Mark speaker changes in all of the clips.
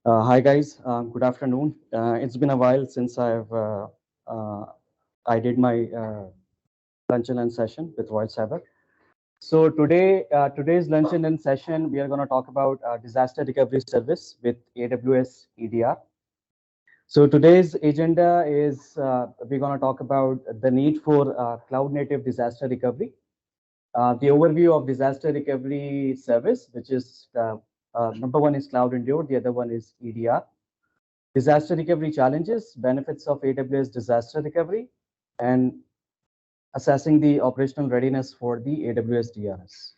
Speaker 1: Hi guys, good afternoon. It's been a while since uh, I did my lunch and learn session with Royal Cyber. So today's lunch and learn session, we are going to talk about disaster recovery service with AWS EDR. So today's agenda is we're going to talk about the need for cloud native disaster recovery, the overview of disaster recovery service, which is number one is Cloud Endure, the other one is EDR. Disaster recovery challenges, benefits of AWS disaster recovery, and assessing the operational readiness for the AWS DRS.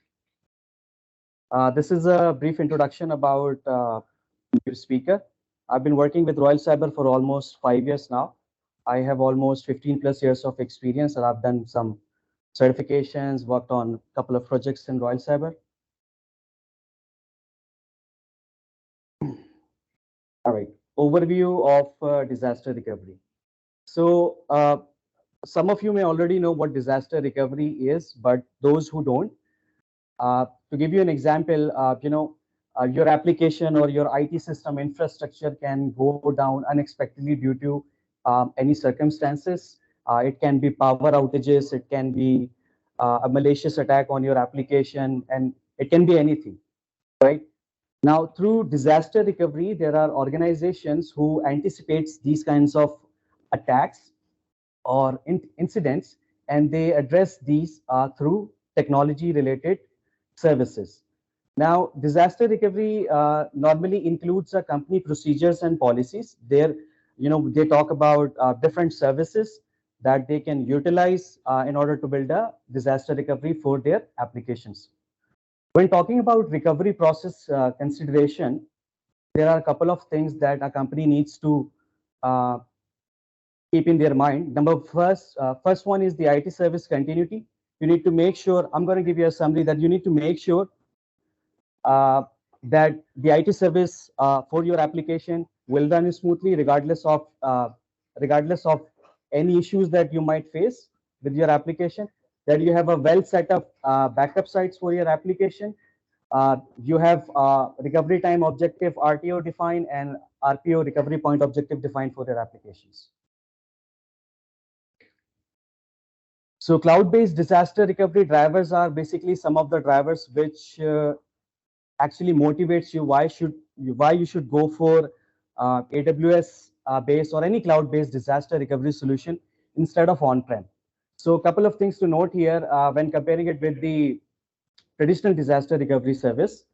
Speaker 1: This is a brief introduction about your speaker. I've been working with Royal Cyber for almost 5 years now. I have almost 15 plus years of experience, and I've done some certifications, worked on a couple of projects in Royal Cyber. All right, overview of disaster recovery. So some of you may already know what disaster recovery is, but those who don't, to give you an example, your application or your IT system infrastructure can go down unexpectedly due to any circumstances. It can be power outages, it can be a malicious attack on your application, and it can be anything, right? Now, through disaster recovery, there are organizations who anticipates these kinds of attacks or incidents, and they address these through technology related services. Now, disaster recovery normally includes company procedures and policies. There, they talk about different services that they can utilize in order to build a disaster recovery for their applications. When talking about recovery process consideration, there are a couple of things that a company needs to uh, keep in their mind. First one is the IT service continuity. You need to make sure, I'm going to give you a summary that you need to make sure that the IT service for your application will run smoothly regardless of any issues that you might face with your application, that you have a well set up backup sites for your application. You have recovery time objective RTO defined and RPO recovery point objective defined for your applications. So cloud-based disaster recovery drivers are basically some of the drivers which actually motivates you why you should go for AWS based or any cloud-based disaster recovery solution instead of on-prem. So a couple of things to note here when comparing it with the traditional disaster recovery service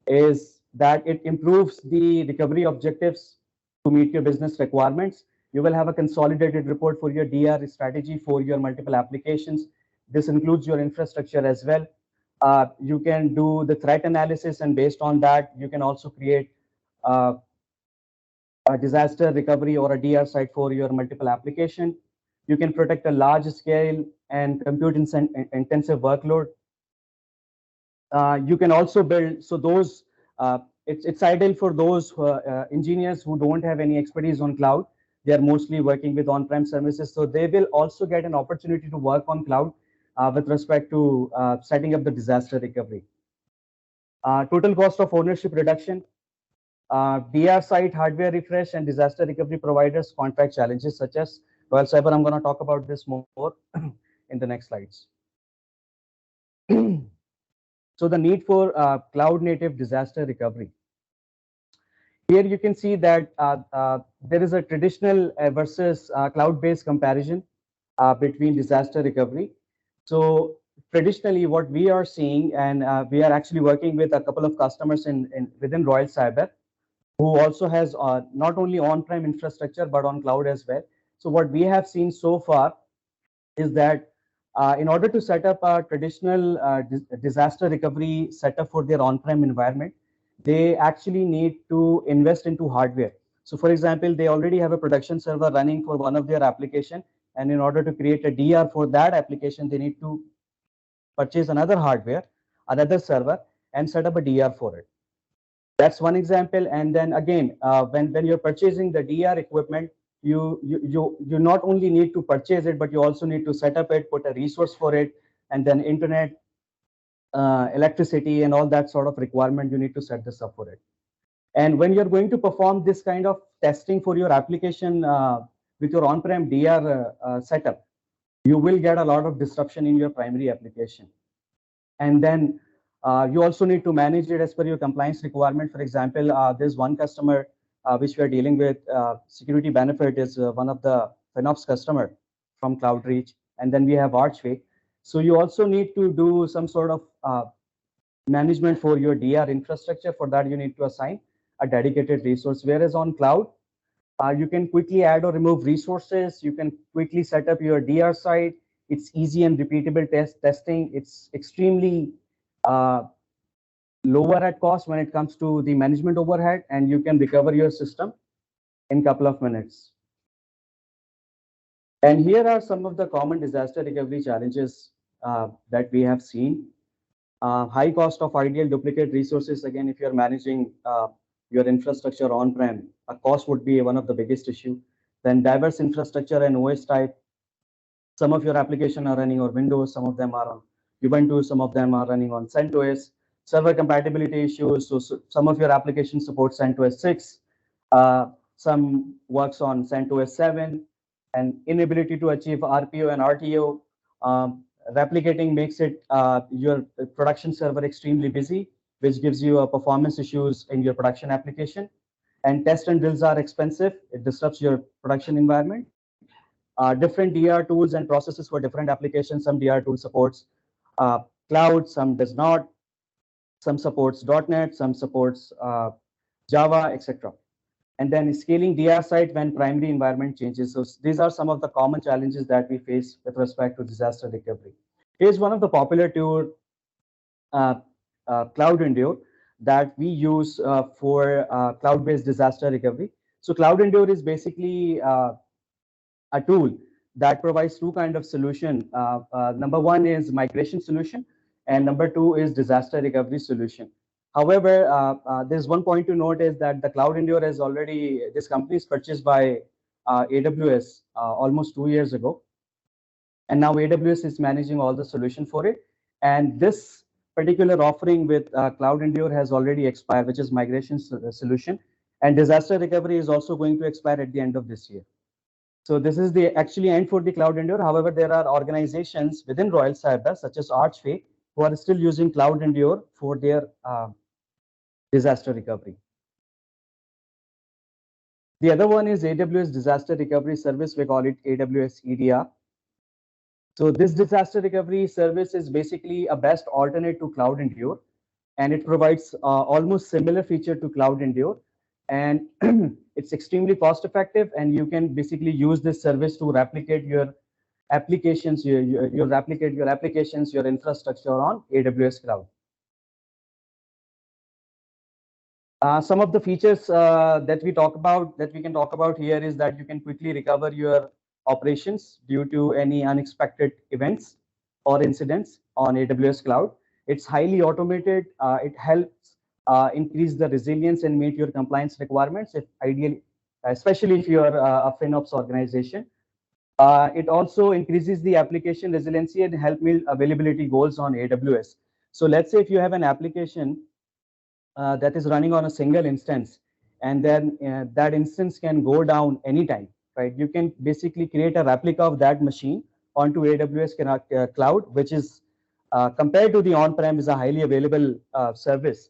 Speaker 1: is that it improves the recovery objectives to meet your business requirements. You will have a consolidated report for your DR strategy for your multiple applications. This includes your infrastructure as well. You can do the threat analysis, and based on that, you can also create uh, a disaster recovery or a DR site for your multiple application. You can protect a large scale and compute intensive workload. You can also build, so those, it's ideal for those engineers who don't have any expertise on cloud. They are mostly working with on-prem services, so they will also get an opportunity to work on cloud with respect to setting up the disaster recovery. Total cost of ownership reduction, DR site hardware refresh, and disaster recovery providers contract challenges such as Royal Cyber. I'm going to talk about this more in the next slides. So the need for cloud native disaster recovery. Here you can see that there is a traditional versus cloud-based comparison between disaster recovery. So traditionally what we are seeing, and we are actually working with a couple of customers within Royal Cyber, who also has not only on-prem infrastructure, but on cloud as well. So what we have seen so far is that in order to set up a traditional disaster recovery setup for their on-prem environment, they actually need to invest into hardware. So for example, they already have a production server running for one of their application, and in order to create a DR for that application, they need to purchase another hardware, another server, and set up a DR for it. That's one example. And then again, when you're purchasing the DR equipment, you not only need to purchase it, but you also need to set up it, put a resource for it, and then internet, electricity, and all that sort of requirement. You need to set this up for it. And when you're going to perform this kind of testing for your application with your on-prem DR setup, you will get a lot of disruption in your primary application. And then you also need to manage it as per your compliance requirement. For example, there's one customer which we are dealing with. Security Benefit is one of the FinOps customer from CloudReach. And then we have Archway. So you also need to do some sort of management for your DR infrastructure. For that, you need to assign a dedicated resource. Whereas on cloud, you can quickly add or remove resources. You can quickly set up your DR site. It's easy and repeatable testing. It's extremely lower at cost when it comes to the management overhead, and you can recover your system in a couple of minutes. And here are some of the common disaster recovery challenges that we have seen. High cost of ideal duplicate resources. Again, if you're managing your infrastructure on-prem, a cost would be one of the biggest issue. Then diverse infrastructure and OS type. Some of your applications are running on Windows, some of them are on Ubuntu, some of them are running on CentOS. Server compatibility issues. So some of your applications support CentOS 6. Some works on CentOS 7. And inability to achieve RPO and RTO. Replicating makes it your production server extremely busy, which gives you performance issues in your production application. And test and drills are expensive. It disrupts your production environment. Different DR tools and processes for different applications. Some DR tool supports cloud, some does not. Some supports .NET, some supports Java, etc. And then scaling DR site when primary environment changes. So these are some of the common challenges that we face with respect to disaster recovery. Here's one of the popular tool, Cloud Endure, that we use for cloud-based disaster recovery. So Cloud Endure is basically a tool that provides two kind of solution. Number one is migration solution, and number two is disaster recovery solution. However, there's one point to note is that the Cloud Endure is already, this company is purchased by AWS almost 2 years ago. And now AWS is managing all the solution for it. And this particular offering with Cloud Endure has already expired, which is migration solution. And disaster recovery is also going to expire at the end of this year. So this is the actually end for the Cloud Endure. However, there are organizations within Royal Cyber, such as Archway, who are still using Cloud Endure for their disaster recovery. The other one is AWS Disaster Recovery Service. We call it AWS EDR. So this disaster recovery service is basically a best alternate to Cloud Endure, and it provides almost similar feature to Cloud Endure. And it's extremely cost effective, and you can basically use this service to replicate your applications, replicate your applications, your infrastructure on AWS cloud. Some of the features that we can talk about here is that you can quickly recover your operations due to any unexpected events or incidents on AWS cloud. It's highly automated. It helps increase the resilience and meet your compliance requirements, if ideally, especially if you are a FinOps organization. It also increases the application resiliency and help meet availability goals on AWS. So let's say if you have an application that is running on a single instance, and then that instance can go down anytime, right? You can basically create a replica of that machine onto AWS cloud, which is compared to the on-prem is a highly available service.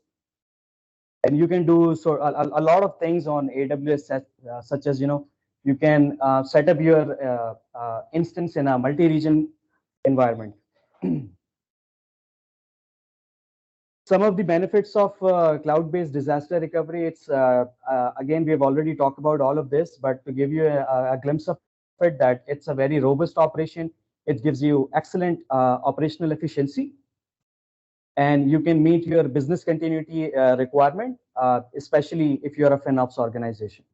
Speaker 1: And you can do a lot of things on AWS, such as, you can set up your instance in a multi-region environment. Some of the benefits of cloud-based disaster recovery, it's again, we have already talked about all of this, but to give you a glimpse of it, that it's a very robust operation. It gives you excellent operational efficiency, and you can meet your business continuity requirement, especially if you're a FinOps organization.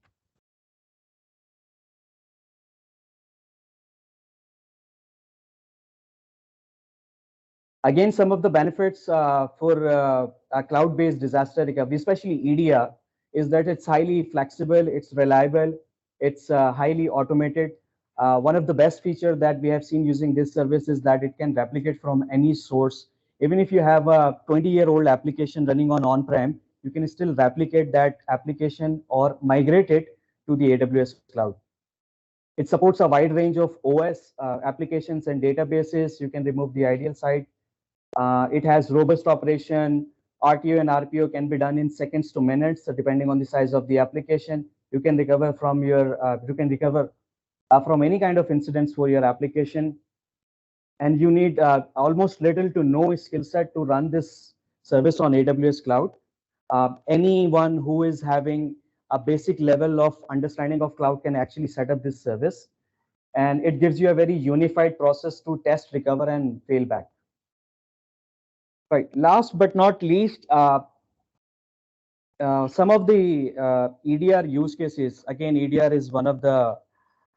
Speaker 1: Again, some of the benefits for a cloud-based disaster recovery, especially EDR, is that it's highly flexible, it's reliable, it's highly automated. One of the best features that we have seen using this service is that it can replicate from any source. Even if you have a 20-year-old application running on-prem, you can still replicate that application or migrate it to the AWS cloud. It supports a wide range of OS applications and databases. You can remove the ideal side. It has robust operation. RTO and RPO can be done in seconds to minutes, depending on the size of the application. You can recover from from any kind of incidents for your application, and you need almost little to no skill set to run this service on AWS cloud. Anyone who is having a basic level of understanding of cloud can actually set up this service, and it gives you a very unified process to test, recover, and fail back. Right. Last but not least, some of the EDR use cases. Again, EDR is one of the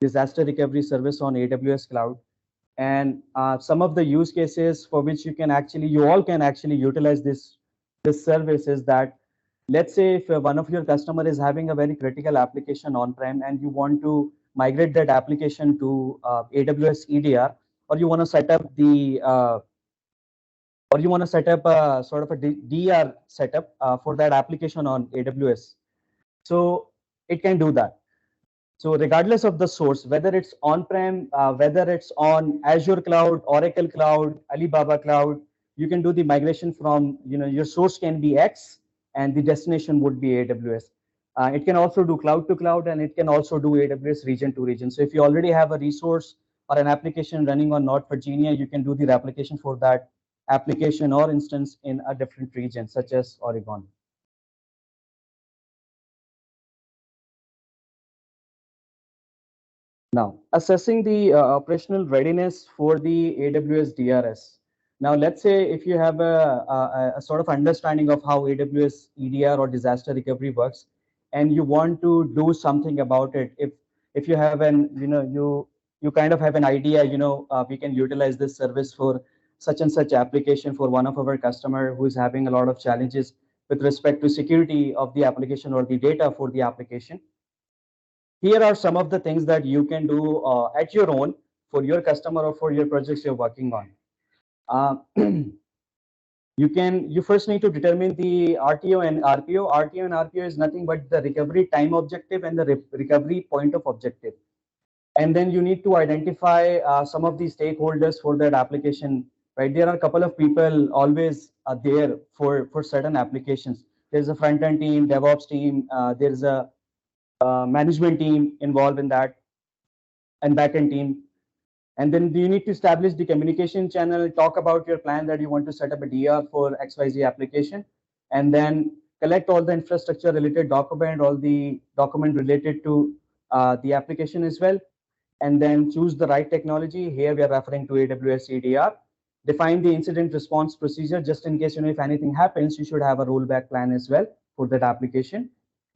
Speaker 1: disaster recovery service on AWS cloud, and some of the use cases for which you all can actually utilize this service is that, let's say if one of your customer is having a very critical application on-prem and you want to migrate that application to AWS EDR, or you want to set up a sort of a DR setup for that application on AWS. So it can do that. So regardless of the source, whether it's on-prem, whether it's on Azure Cloud, Oracle Cloud, Alibaba Cloud, you can do the migration from, your source can be X and the destination would be AWS. It can also do cloud to cloud, and it can also do AWS region to region. So if you already have a resource or an application running on North Virginia, you can do the replication for that application or instance in a different region, such as Oregon. Now, assessing the operational readiness for the AWS DRS. Now, let's say if you have a sort of understanding of how AWS EDR or disaster recovery works, and you want to do something about it, if you have you kind of have an idea, we can utilize this service for such and such application for one of our customer who is having a lot of challenges with respect to security of the application or the data for the application. Here are some of the things that you can do at your own for your customer or for your projects you're working on. You first need to determine the RTO and RPO. RTO and RPO is nothing but the recovery time objective and the recovery point of objective. And then you need to identify some of the stakeholders for that application, right? There are a couple of people always there for certain applications. There's a front-end team, DevOps team, there's a management team involved in that, and backend team. And then you need to establish the communication channel, talk about your plan that you want to set up a DR for XYZ application, and then collect all the infrastructure related document, all the document related to the application as well, and then choose the right technology. Here we are referring to AWS EDR. Define the incident response procedure, just in case, if anything happens, you should have a rollback plan as well for that application.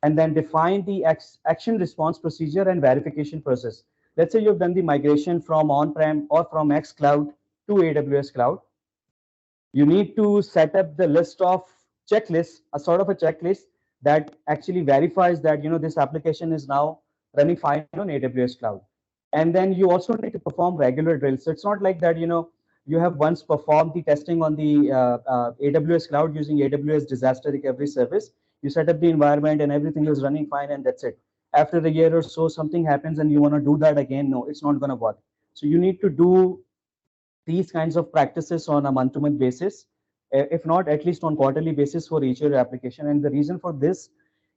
Speaker 1: And then define the action response procedure and verification process. Let's say you've done the migration from on-prem or from X cloud to AWS cloud. You need to set up the list of checklists, a sort of a checklist that actually verifies that, this application is now running fine on AWS cloud. And then you also need to perform regular drills. So it's not like that, you have once performed the testing on the AWS cloud using AWS Disaster Recovery Service. You set up the environment and everything is running fine, and that's it. After a year or so, something happens and you want to do that again. No, it's not going to work. So you need to do these kinds of practices on a month-to-month basis, if not at least on quarterly basis for each of your application. And the reason for this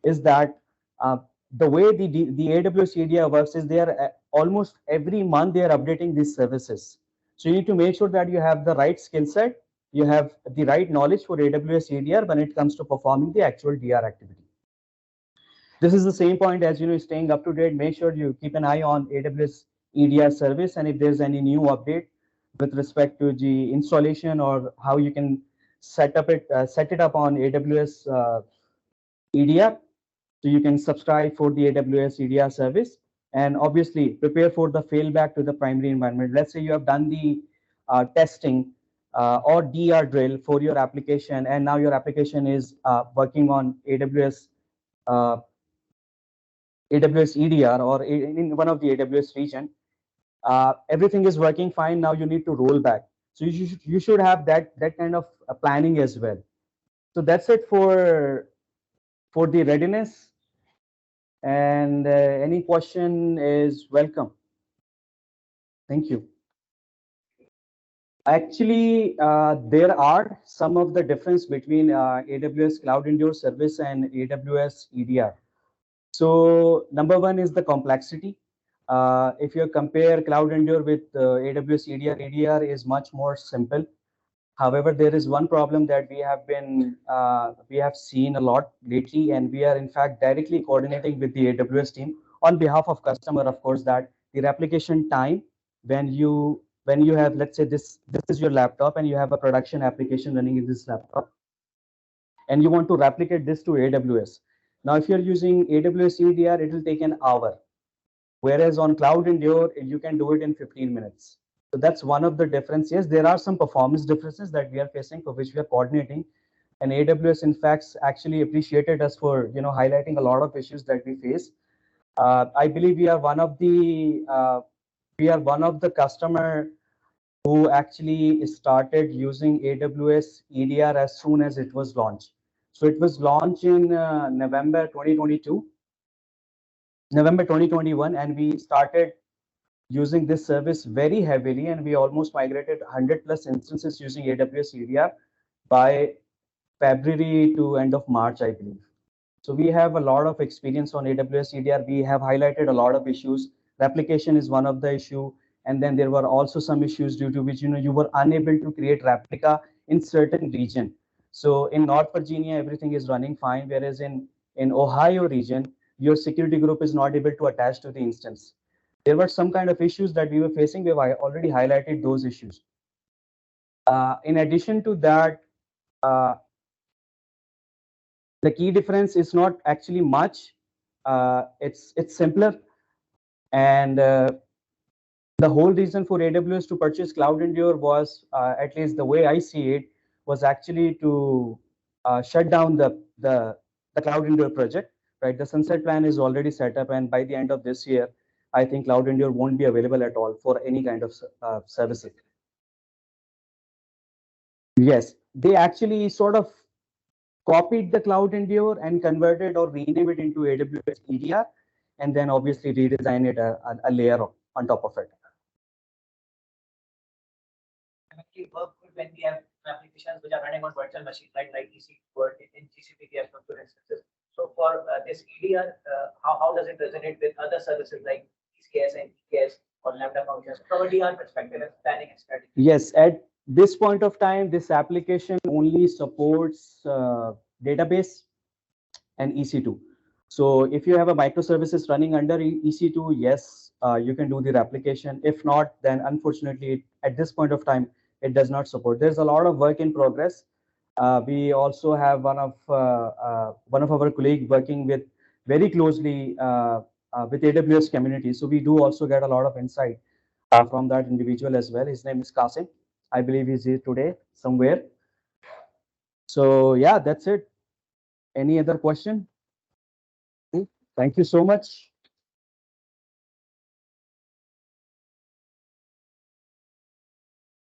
Speaker 1: is that the way the AWS EDR works is they are almost every month they are updating these services. So you need to make sure that you have the right skill set, you have the right knowledge for AWS EDR when it comes to performing the actual DR activity. This is the same point as staying up to date. Make sure you keep an eye on AWS EDR service, and if there's any new update with respect to the installation or how you can set it up on AWS EDR, so you can subscribe for the AWS EDR service, and obviously prepare for the failback to the primary environment. Let's say you have done the testing or DR drill for your application, and now your application is working on AWS EDR or in one of the AWS region. Everything is working fine. Now you need to roll back. So you should have that kind of planning as well. So that's it for for the readiness, and any question is welcome. Thank you. Actually, there are some of the difference between AWS Cloud Endure Service and AWS EDR. So number one is the complexity. If you compare Cloud Endure with AWS EDR, EDR is much more simple. However, there is one problem that we have seen a lot lately, and we are in fact directly coordinating with the AWS team on behalf of customer, of course, that the replication time when you have, let's say this is your laptop and you have a production application running in this laptop, and you want to replicate this to AWS. Now, if you're using AWS EDR, it will take an hour, whereas on Cloud Endure, you can do it in 15 minutes. So that's one of the differences. Yes, there are some performance differences that we are facing, for which we are coordinating. And AWS, in fact, actually appreciated us for highlighting a lot of issues that we face. I believe we are one of the customer who actually started using AWS EDR as soon as it was launched. So it was launched in November 2022, November 2021, and we started using this service very heavily, and we almost migrated 100 plus instances using AWS EDR by February to end of March, I believe. So we have a lot of experience on AWS EDR. We have highlighted a lot of issues. Replication is one of the issue, and then there were also some issues due to which you were unable to create replica in certain region. So in North Virginia, everything is running fine, whereas in Ohio region, your security group is not able to attach to the instance. There were some kind of issues that we were facing. We've already highlighted those issues. In addition to that, the key difference is not actually much. It's simpler, and the whole reason for AWS to purchase Cloud Endure was, at least the way I see it, was actually to shut down the Cloud Endure project. Right, the sunset plan is already set up, and by the end of this year, I think Cloud Endure won't be available at all for any kind of services. Yes, they actually sort of copied the Cloud Endure and converted or renamed it into AWS EDR, and then obviously redesign it a layer on top of it.
Speaker 2: Work good when we have applications which are running on virtual machines, like EC2 in GCP, we have computer instances. So for this EDR, how does it resonate with other services like ECS and EKS or Lambda functions? From a DR perspective, and planning and strategy.
Speaker 1: Yes, at this point of time, this application only supports database and EC2. So if you have a microservices running under EC2, yes, you can do the replication. If not, then unfortunately, at this point of time, it does not support. There's a lot of work in progress. We also have one of our colleagues working with very closely with AWS community. So we do also get a lot of insight from that individual as well. His name is Qasim. I believe he's here today somewhere. So yeah, that's it. Any other question? Thank you so much.